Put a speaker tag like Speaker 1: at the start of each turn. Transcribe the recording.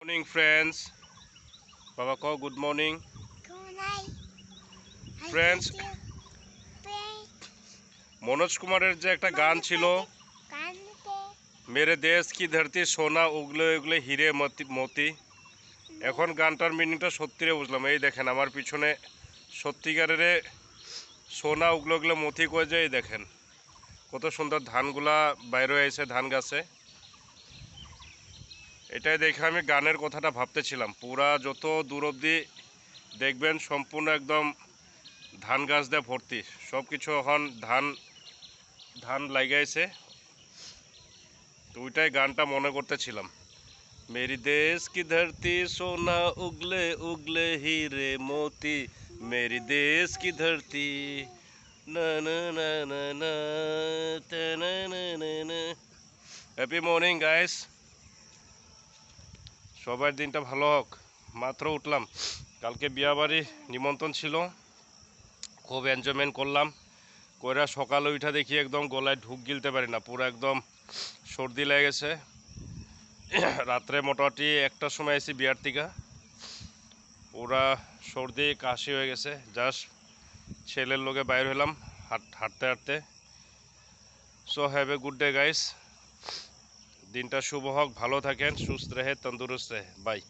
Speaker 1: Morning friends, বাবা কও good morning friends. Manoj কুমারের যে একটা গান ছিল, মেরে দেশ কি ধরতি সোনা উগলে উগলে হিরে মতি, এখন গানটার মিনিংটা সত্যিরে বুঝলাম। এই দেখেন আমার পিছনে সত্যিকারের সোনা উগলে উগলে মতি কয়ে যায়। এই দেখেন কত সুন্দর ধানগুলা বাইরে হয়েছে ধান গাছে। এটাই দেখে আমি গানের কথাটা ভাবতেছিলাম। পুরা যত দূর অবধি দেখবেন সম্পূর্ণ একদম ধান গাছ দিয়ে ভর্তি, সব কিছু এখন ধান লাগাইছে। তো ওইটাই গানটা মনে করতেছিলাম, মেরি দেশ কি ধরতি সোনা উগলে উগলে হিরে মোতি, মেরি দেশ কি ধরতি না না না না না না না না না। হ্যাপি মর্নিং গাইস, সবার দিনটা ভালো হোক। মাত্র উঠলাম, কালকে বিয়াবাড়ি নিমন্ত্রণ ছিল, খুব এনজয়মেন্ট করলাম। কইরা সকালে উঠা দেখি একদম গলায় ঢুক গিলতে পারি না, পুরো একদম সর্দি লেগে গেছে। রাত্রে মোটামুটি একটার সময় এসি বিয়ার থেকে, ওরা সর্দি কাশি হয়ে গেছে। জাস্ট ছেলের লোকে বাইর হলাম হাঁটতে হাঁটতে। So have a good day guys, দিনটা শুভ হোক, ভালো থাকেন, সুস্থ রহে, তন্দুরুস্ত রহে, বাই।